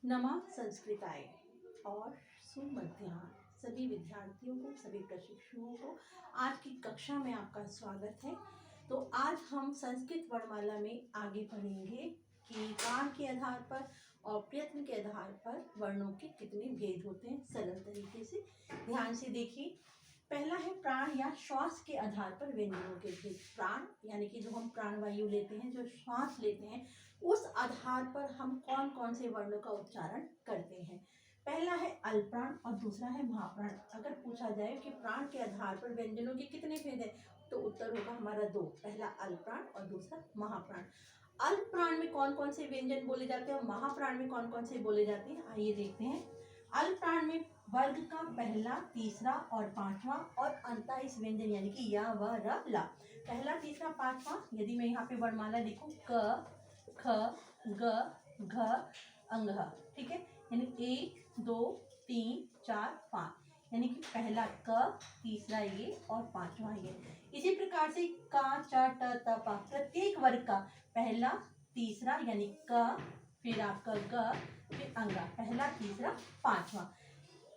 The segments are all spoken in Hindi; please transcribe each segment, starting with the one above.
नमः संस्कृताय और सुमध्याह्न सभी विद्यार्थियों को, सभी प्रशिक्षुओं को आज की कक्षा में आपका स्वागत है। तो आज हम संस्कृत वर्णमाला में आगे बढ़ेंगे कि कान के आधार पर और प्रयत्न के आधार पर वर्णों के कितने भेद होते हैं। सरल तरीके से ध्यान से देखिए। पहला है प्राण या श्वास के आधार पर व्यंजनों के भेद। प्राण यानी कि जो हम प्राणवायु लेते हैं, जो श्वास लेते हैं, उस आधार पर हम कौन कौन से वर्णों का उच्चारण करते हैं। पहला है अल्पप्राण और दूसरा है महाप्राण। अगर पूछा जाए कि प्राण के आधार पर व्यंजनों के कितने भेद हैं, तो उत्तर होगा हमारा दो, पहला अल्पप्राण और दूसरा महाप्राण। अल्पप्राण में कौन कौन से व्यंजन बोले जाते हैं और महाप्राण में कौन कौन से बोले जाते हैं, आइए देखते हैं। अल्पप्राण में वर्ग का पहला, तीसरा और पांचवा और अंतः इस व्यंजन यानी कि या व र ला, पहला, तीसरा, पांचवा। यदि मैं यहाँ पे वर्णमाला लिखूं क ख ग घ अंग, ठीक है, यानी 1 2 3 4 5, यानी कि पहला क, तीसरा ये और पांचवा ये। इसी प्रकार से का च ट त प, प्रत्येक वर्ग का पहला, तीसरा यानी क, फिर आपका ग, फिर अंगा, पहला, तीसरा, पांचवा।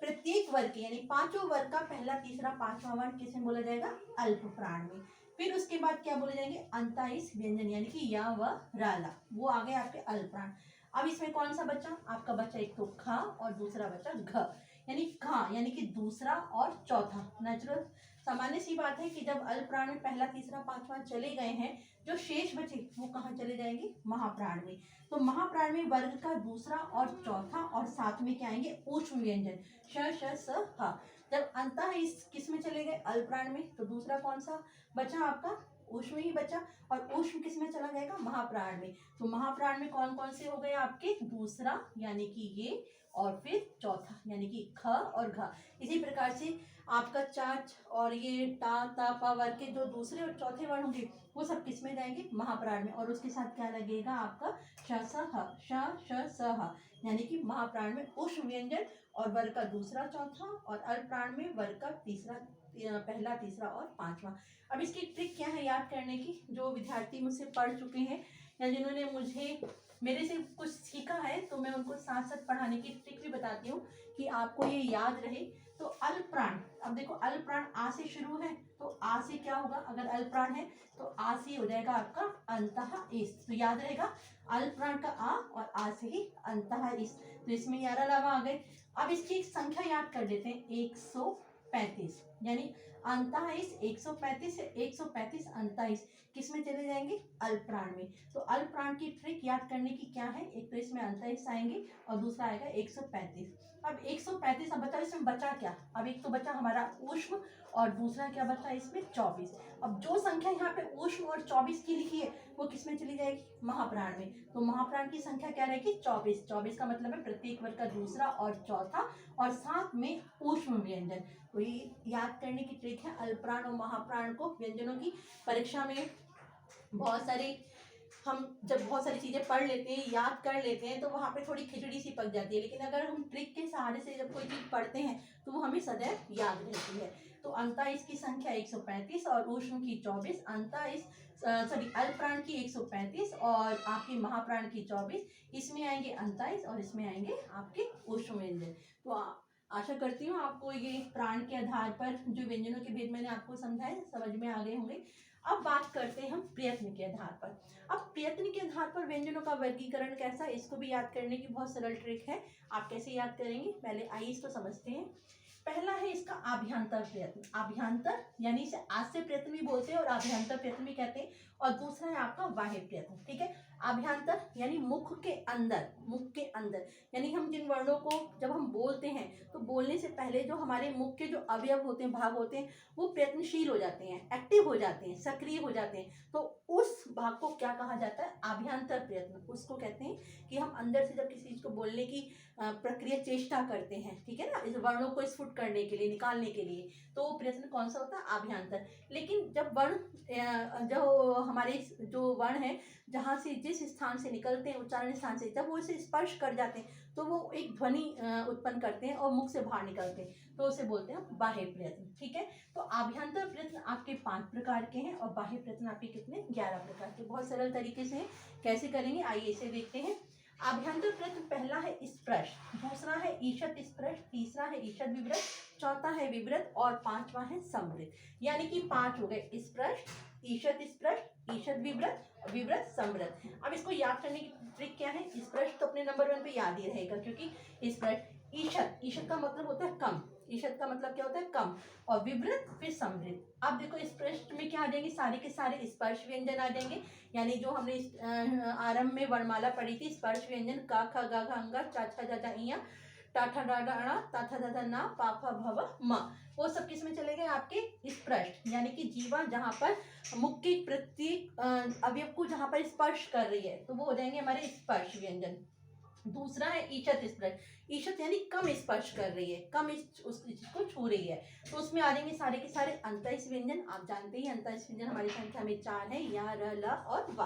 प्रत्येक वर्ग के यानी पांचों वर्ग का पहला, तीसरा, पांचवा वर्ण किसमें बोला जाएगा, अल्प प्राण में। फिर उसके बाद क्या बोले जाएंगे, अंताइस व्यंजन यानी कि या व राला, वो आ गए आपके अल्प प्राण। अब इसमें कौन सा बचा, आपका बचा एक तो खा और दूसरा बचा घ, यानी खा यानी कि दूसरा और चौथा। नेचुरल सामान्य सी बात है कि जब अल्प प्राण में पहला, तीसरा, पांचवा चले गए हैं, जो शेष बचे वो कहाँ चले जाएंगे, महाप्राण में। तो महाप्राण में वर्ग का दूसरा और चौथा और साथ में क्या आएंगे, ऊष्म व्यंजन श श स ह। जब अंतः इस किस में चले गए, अल्पप्राण में, तो दूसरा कौन सा बचा आपका, ऊष्म ही बचा, और ऊष्म किस में चला जाएगा, महाप्राण में। तो महाप्राण में कौन कौन से हो गए आपके, दूसरा यानी कि ये, और फिर चौथा यानी कि ख और घ। इसी प्रकार से आपका चाच और ये टा ता पा वर्ग के जो दूसरे और चौथे वर्ण होंगे वो सब किस में जाएंगे, महाप्राण में, और उसके साथ क्या लगेगा आपका श स ह, श श स ह, यानी कि महाप्राण में ऊष्म व्यंजन और वर्ग का दूसरा, चौथा, और अल्पप्राण में वर्ग का तीसरा, पहला, तीसरा और पांचवा। अब इसकी ट्रिक क्या है याद करने की, जो विद्यार्थी मुझसे पढ़ चुके हैं या जिन्होंने मुझे मेरे से कुछ सीखा है, तो मैं उनको साथ साथ पढ़ाने की ट्रिक भी बताती हूँ कि आपको ये याद रहे। तो अल्पप्राण, अब देखो अल्पप्राण आ से शुरू है, तो आ से क्या होगा, अगर अल्पप्राण है तो आ से हो जाएगा आपका अंतः इस, तो याद रहेगा अल्पप्राण का आ और आ से ही अंतः इस, तो इसमें 11 लावा आ गए। अब इसकी एक संख्या याद कर लेते हैं, 135, यानी अंतः इस 135 से 135 अंतः इस किस में चले जाएंगे, अल्पप्राण में। तो अल्पप्राण की ट्रिक याद करने की क्या है, एक तो इसमें अंतः इस आएंगे और दूसरा आएगा 135। अब 135, अब बताओ इसमें बचा क्या, अब एक तो बचा हमारा ऊष्म और दूसरा क्या बचा इसमें 24। अब जो संख्या यहाँ पे ऊष्म और 24 की लिखी है वो किस में चली जाएगी, महाप्राण में। तो महाप्राण की संख्या क्या रहेगी, 24। 24 का मतलब है प्रत्येक वर्ग का दूसरा और चौथा और साथ में ऊष्म व्यंजन। तो ये याद करने की ट्रिक है, अल्पप्राण और महाप्राण को व्यंजनों की। परीक्षा में बहुत सारी हम जब बहुत सारी चीज़ें पढ़ लेते हैं, याद कर लेते हैं, तो वहाँ पे थोड़ी खिचड़ी सी पक जाती है, लेकिन अगर हम ट्रिक के सहारे से जब कोई चीज़ पढ़ते हैं तो वो हमें सदैव याद रहती है। तो अंतः इसकी संख्या 135 और ऊष्म की 24, अंतः इस सॉरी अल्पप्राण की 135 और आपके महाप्राण की 24, इसमें आएंगे अंतः और इसमें आएंगे आपके ऊष्म व्यंजन। तो आशा करती हूँ आपको ये प्राण के आधार पर जो व्यंजनों के भेद मैंने आपको समझाए समझ में आ गए होंगे। अब बात करते हैं हम प्रयत्न के आधार पर। अब प्रयत्न के आधार पर व्यंजनों का वर्गीकरण कैसा, इसको भी याद करने की बहुत सरल ट्रिक है। आप कैसे याद करेंगे, पहले आइए इसको समझते हैं। पहला है इसका आभ्यंतर प्रयत्न। आभ्यंतर यानी इसे आस्य प्रयत्न भी बोलते हैं और आभ्यंतर प्रयत्न भी कहते हैं, और दूसरा है आपका बाह्य प्रयत्न, ठीक है। आभ्यंतर यानी मुख के अंदर, मुख के अंदर यानी हम जिन वर्णों को जब हम बोलते हैं तो बोलने से पहले जो हमारे मुख के जो अवयव होते हैं, भाग होते हैं, वो प्रयत्नशील हो जाते हैं, एक्टिव हो जाते हैं, सक्रिय हो जाते हैं। तो उस भाग को क्या कहा जाता है, आभ्यंतर प्रयत्न। उसको कहते हैं कि हम अंदर से जब किसी चीज को बोलने की प्रक्रिया, चेष्टा करते हैं, ठीक है ना, इस वर्णों को स्फुट करने के लिए, निकालने के लिए, तो वो प्रयत्न कौन सा होता है, आभ्यंतर। लेकिन जब वर्ण जो हमारे जो वर्ण है जहाँ से जिस स्थान से निकलते हैं, उच्चारण स्थान से, जब वो इसे स्पर्श कर जाते हैं तो वो एक ध्वनि उत्पन्न करते हैं और मुख से बाहर निकलते हैं, तो उसे बोलते हैं बाह्य प्रयत्न, ठीक है। तो आभ्यंतर प्रयत्न आपके 5 प्रकार के हैं और बाह्य प्रयत्न आपके कितने, 11 प्रकार के। बहुत सरल तरीके से कैसे करेंगे आइए इसे देखते हैं। आभ्यंतर प्रत्यय पहला है स्पृश, दूसरा है ईषद स्पृश, तीसरा है ईषद विवृत, चौथा है विवृत और पांचवा है समृत। यानी कि 5 हो गए, स्पृश, ईषद स्पृश, ईषद विवृत, विवृत समृत। अब इसको याद करने की ट्रिक क्या है? स्पृश तो अपने नंबर 1 पे याद ही रहेगा, क्योंकि स्पृश, ईषद, ईषद का मतलब होता है कम, ईषद का मतलब क्या होता है? कम, और विवृत फिर समृत। अब देखो स्पृश में क्या आ जाएंगे? सारे के सारे स्पर्श व्यंजन आ जाएंगे, यानी जो हमने आरंभ में वर्णमाला पढ़ी थी, स्पर्श व्यंजन का, ख, ग, घ, अंग, चा, छ, ज, झ, इया, टा, ठा, डा, डा, णा, ता, था, धा, धा, ना, पा, फा, भ, व, म, वो सब किस में चले गए? आपके स्पृश, यानी कि जीवा जहां पर मुख के प्रत्येक अवयव को जहां पर स्पर्श कर रही है, तो वो हो जाएंगे हमारे स्पर्श व्यंजन। दूसरा है ईषद स्पृश, ईषद यानी कम स्पर्श कर रही है, कम उस चीज को छू रही है, तो उसमें आ जाएंगे सारे के सारे अंतःस्थ व्यंजन। आप जानते ही अंतःस्थ व्यंजन हमारी संख्या में 4 है, या, र, ल और व।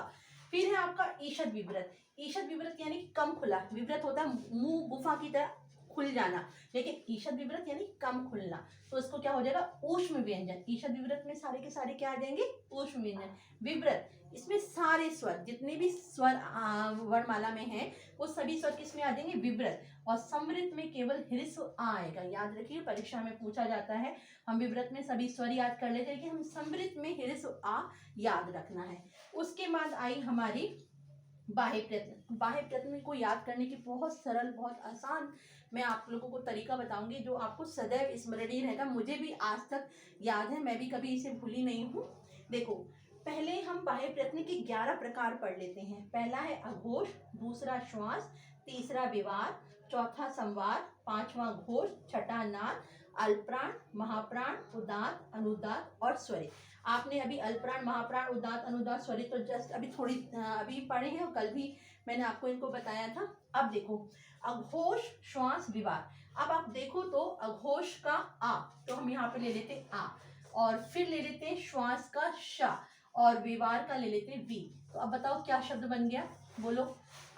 फिर है आपका ईषद विवृत, ईषद विवृत यानी कम खुला, विवृत होता है मुंह गुफा की तरह खुल जाना, लेकिन ईषद विवृत यानी कम खुलना, तो इसको क्या हो जाएगा? ऊष्म व्यंजन। ईषद विवृत में सारे के सारे क्या आ जाएंगे? ऊष्म व्यंजन। विवृत, इसमें सारे स्वर, जितने भी स्वर वर्णमाला में है, वो सभी स्वर किस में आ जाएंगे? विवृत। और समृत में केवल ह्रस्व आ आएगा, याद रखिए परीक्षा में पूछा जाता है। हम विवृत में सभी स्वर याद कर लेते हैं, कि हम समृत में ह्रस्व आ याद रखना है। उसके बाद आई हमारी बाह्य प्रयत्न। बाह्य प्रयत्न को याद करने की बहुत सरल, बहुत आसान मैं आप लोगों को तरीका बताऊंगी, जो आपको सदैव स्मरणीय रहेगा। मुझे भी आज तक याद है, मैं भी कभी इसे भूली नहीं हूँ। देखो, पहले हम बाह्य प्रयत्न के 11 प्रकार पढ़ लेते हैं। पहला है अघोष, दूसरा श्वास, तीसरा विवार, चौथा संवार, पांचवा घोष, छठा नाद, अल्पप्राण, महाप्राण, उदात, अनुदात और स्वरित। आपने अभी अल्पप्राण, महाप्राण, उदात, अनुदात, स्वरित तो जस्ट अभी थोड़ी अभी पढ़े हैं, और कल भी मैंने आपको इनको बताया था। अब देखो, अघोष, श्वास, विवार। अब आप देखो तो अघोष का आ, तो हम यहाँ पे ले लेते आ, और फिर ले लेते हैं श्वास का श, और विवार का ले लेते हैं वी। तो अब बताओ क्या शब्द बन गया? बोलो,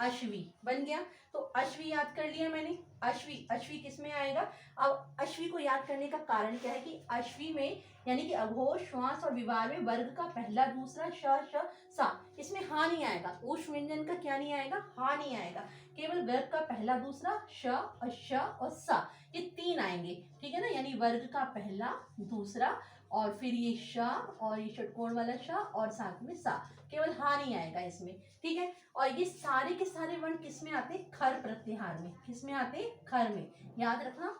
अश्वी बन गया। तो अश्वी याद कर लिया मैंने। अश्वी, अश्वी किस में आएगा? अब अश्वी को याद करने का कारण क्या है? कि अश्वी में, यानी कि अघोष, श्वास और विवार में वर्ग का पहला, दूसरा, श, श, सा, इसमें हा नहीं आएगा। ऊष्म व्यंजन का क्या नहीं आएगा? हा नहीं आएगा। केवल वर्ग का पहला, दूसरा, श और श और सा, ये 3 आएंगे, ठीक है ना? यानी वर्ग का पहला, दूसरा, और फिर ये श, और ये षटकोण वाला श, और साथ में सा, केवल हा नहीं आएगा इसमें, ठीक है? और ये सारे के सारे वर्ण किस में आते हैं? खर प्रत्याहार में। किस में आते हैं? खर में। याद रखना,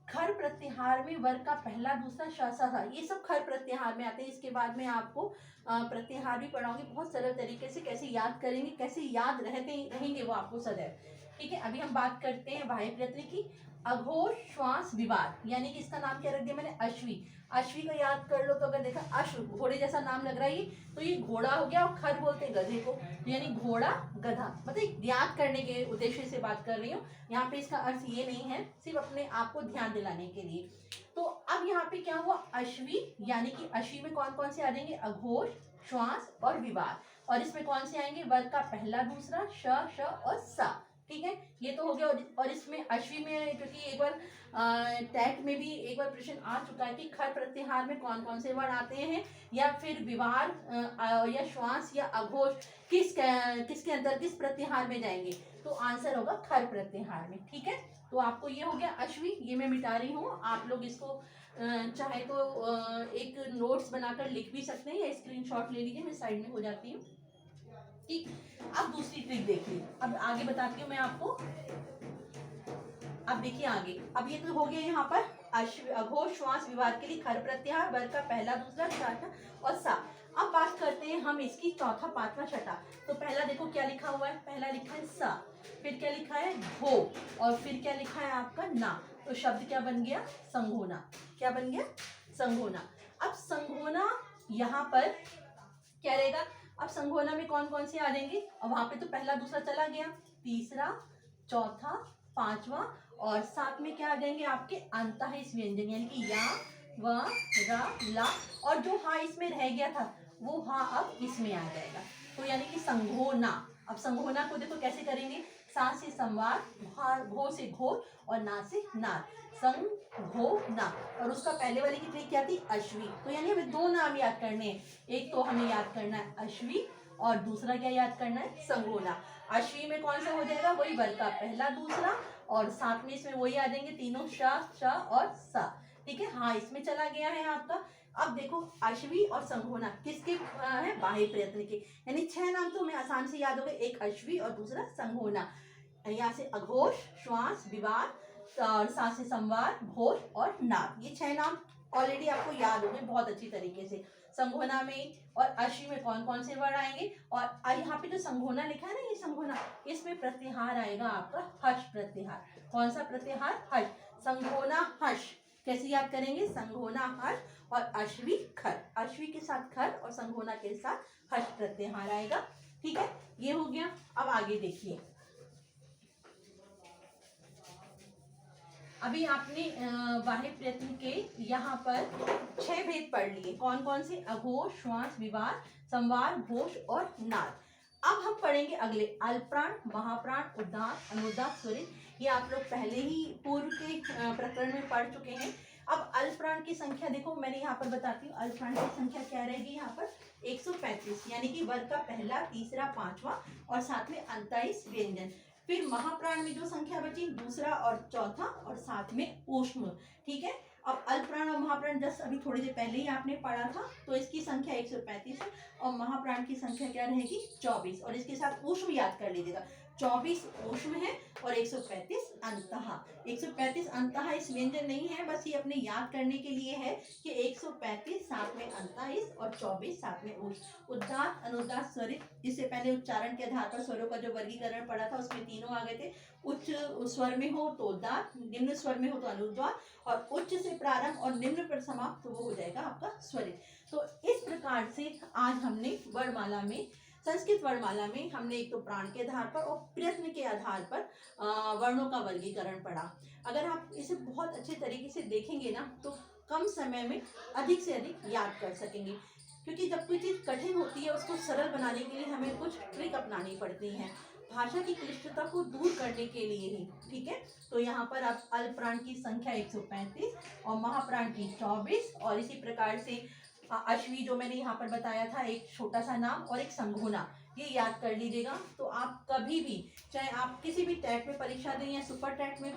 खर प्रत्याहार में वर्ग का पहला, दूसरा, श, सा, सा, ये सब खर प्रत्याहार में आते हैं। इसके बाद में आपको प्रत्याहार भी पढ़ाऊंगी बहुत सरल तरीके से, कैसे याद करेंगे, कैसे याद रहेंगे वो आपको सदैव, ठीक है? अभी हम बात करते हैं बाह्य प्रयत्न की। अघोष, श्वास, विवार, यानी कि इसका नाम क्या रख दिया मैंने? अश्वी। अश्वी को याद कर लो, तो अगर देखा अश्व, घोड़े जैसा नाम लग रहा है, तो ये घोड़ा हो गया, और खर बोलते हैं गधे को, यानी घोड़ा, गधा। मतलब याद करने के उद्देश्य से बात कर रही हूँ, यहाँ पे इसका अर्थ ये नहीं है, सिर्फ अपने आप को ध्यान दिलाने के लिए। तो अब यहाँ पे क्या हुआ? अश्वी, यानी कि अश्वी में कौन कौन से आ जाएंगे? अघोष, श्वास और विवार। और इसमें कौन से आएंगे? वर्ग का पहला, दूसरा, श, श और सा, ठीक है? ये तो हो गया। और इसमें अश्वी में, क्योंकि एक बार टैट में भी एक बार प्रश्न आ चुका है कि खर प्रत्याहार में कौन कौन से वर्ण आते हैं, या फिर विवार या श्वास या अघोष किसके अंदर, किस प्रत्याहार में जाएंगे, तो आंसर होगा खर प्रत्याहार में, ठीक है? तो आपको ये हो गया अश्वी, ये मैं मिटा रही हूँ। आप लोग इसको चाहे तो एक नोट्स बनाकर लिख भी सकते हैं, या स्क्रीनशॉट ले लीजिए, मैं साइड में हो जाती हूँ, ठीक? अब दूसरी ट्रिक देखिए, अब आगे बताती हूँ मैं आपको। अब देखिए आगे, अब ये तो हो गया यहाँ पर अघोष, श्वास, विवार के लिए खर प्रत्याहार, वर्ग का पहला, दूसरा, छठा और सा। अब बात करते हैं हम इसकी चौथा, पांचवा, छठा। तो पहला देखो क्या लिखा हुआ है? पहला लिखा है सा, फिर क्या लिखा है? घो, और फिर क्या लिखा है आपका? ना। तो शब्द क्या बन गया? संघोना। क्या बन गया? संघोना। अब संघोना यहाँ पर क्या रहेगा? अब संघोना में कौन कौन से आ जाएंगे? और वहां पे तो पहला, दूसरा चला गया, तीसरा, चौथा, पांचवा, और साथ में क्या आ जाएंगे आपके? अंतःस्थ व्यंजन, यानी कि या, व, र, ला, और जो हा इसमें रह गया था, वो हा अब इसमें आ जाएगा। तो यानी कि संघोना। अब संघोना को देखो कैसे करेंगे? सा से संवार, घो से घोर, और ना से नाद, संघोना। और उसका पहले वाले की ट्रिक क्या थी? अश्वी। तो यानी हमें 2 नाम याद करने हैं। एक तो हमें याद करना है अश्वी, और दूसरा क्या याद करना है, संगोना। अश्वी में कौन सा हो जाएगा, वही वर्ग का पहला दूसरा, और साथ में इसमें वही आ जाएंगे तीनों श और सा। ठीक है, हाँ इसमें चला गया है आपका। अब देखो अश्वी और संगोना किसके है, बाह्य प्रयत्न के, यानी 6 नाम तो हमें आसान से याद हो गए, एक अश्वी और दूसरा संगोना। यहाँ से अघोष, श्वास, विवाद, और साथ से संवाद, घोष और नाद, ये 6 नाम ऑलरेडी आपको याद हो गए बहुत अच्छी तरीके से। संघोना में और अश्वी में कौन कौन से वर्ड आएंगे, और यहाँ पे जो संघोना लिखा है ना, ये संघोना, इसमें प्रत्याहार आएगा आपका हर्ष प्रत्याहार। कौन सा प्रत्याहार, हर्ष। संघोना हर्ष कैसे याद करेंगे, संघोना हर्ष और अश्वी खर, अश्वी के साथ खर और संघोना के साथ हर्ष प्रत्याहार आएगा। ठीक है, ये हो गया। अब आगे देखिए, अभी आपने बाह्य प्रयत्न के यहाँ पर 6 भेद पढ़ लिए, कौन कौन से, अघोष, श्वास, विवाद, संवार, घोष और नाद। अब हम पढ़ेंगे अगले अल्पप्राण, महाप्राण, उदात्त, अनुदात्त, स्वरित। ये आप लोग पहले ही पूर्व के प्रकरण में पढ़ चुके हैं। अब अल्पप्राण की संख्या देखो, मैंने यहाँ पर बताती हूँ अल्पप्राण की संख्या क्या रहेगी, यहाँ पर 135, यानी कि वर्ग का पहला, तीसरा, पांचवा और साथ में 29 व्यंजन। फिर महाप्राण में जो संख्या बची, दूसरा और चौथा और साथ में ऊष्म। ठीक है, अब अल्पप्राण और महाप्राण जस्ट अभी थोड़ी देर पहले ही आपने पढ़ा था, तो इसकी संख्या 135 है और महाप्राण की संख्या क्या रहेगी, 24, और इसके साथ ऊष्म याद कर लीजिएगा। 24 ऊष्म है और 135 अंतः। 135 अंतः इस व्यंजन नहीं है, बस ये अपने याद करने के लिए है कि 135 साथ में अंतः और 24 साथ में ऊष्म। उदात्त, अनुदात्त, स्वरित, इससे पहले उच्चारण के आधार पर स्वरों का जो वर्गीकरण पढ़ा था उसमें तीनों आ गए थे। उच्च स्वर में हो तो उदात्त, निम्न स्वर में हो तो अनुदात्त, और उच्च से प्रारंभ और निम्न पर समाप्त तो वो हो जाएगा आपका स्वरित। तो इस प्रकार से आज हमने वर्णमाला में, संस्कृत वर्णमाला में हमने एक तो प्राण के आधार पर और प्रयत्न के आधार पर वर्णों का वर्गीकरण पढ़ा। अगर आप इसे बहुत अच्छे तरीके से देखेंगे ना, तो कम समय में अधिक से अधिक याद कर सकेंगे, क्योंकि जब कोई चीज़ कठिन होती है उसको सरल बनाने के लिए हमें कुछ ट्रिक अपनानी पड़ती हैं, भाषा की क्लिष्टता को दूर करने के लिए ही। ठीक है, तो यहाँ पर आप अल्पप्राण की संख्या 135 और महाप्राण की 24, और इसी प्रकार से अश्वी जो मैंने यहाँ पर बताया था, एक छोटा सा नाम और एक संघोना, ये याद कर लीजिएगा। तो आप कभी भी, चाहे आप किसी भी टैट में परीक्षा दें या सुपर टैट में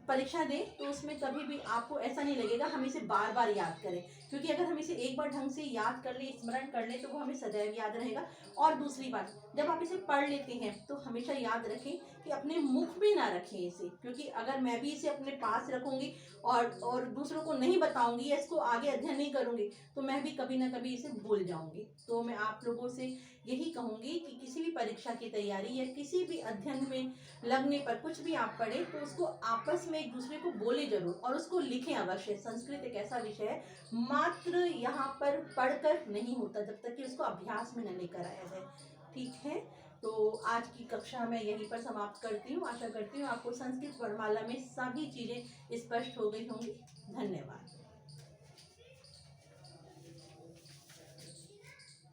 परीक्षा दें, तो उसमें कभी भी आपको ऐसा नहीं लगेगा हम इसे बार बार याद करें, क्योंकि अगर हम इसे एक बार ढंग से याद कर ले, स्मरण कर ले, तो वो हमें सदैव याद रहेगा। और दूसरी बात, जब आप इसे पढ़ लेते हैं तो हमेशा याद रखें कि अपने मुख में ना रखें इसे, क्योंकि अगर मैं भी इसे अपने पास रखूंगी और दूसरों को नहीं बताऊंगी या इसको आगे अध्ययन नहीं करूंगी, तो मैं भी कभी ना कभी इसे भूल जाऊंगी। तो मैं आप लोगों से यही कहूंगी कि किसी भी परीक्षा की तैयारी या किसी भी अध्ययन में लगने पर कुछ भी आप पढ़े तो उसको आपस में एक दूसरे को बोले जरूर और उसको लिखें अवश्य। संस्कृत एक ऐसा विषय है, मात्र यहाँ पर पढ़कर नहीं होता जब तक कि उसको अभ्यास में न लेकर आया जाए। ठीक है, तो आज की कक्षा मैं यहीं पर समाप्त करती हूँ। आशा करती हूँ आपको संस्कृत वर्णमाला में सभी चीज़ें स्पष्ट हो गई होंगी। धन्यवाद।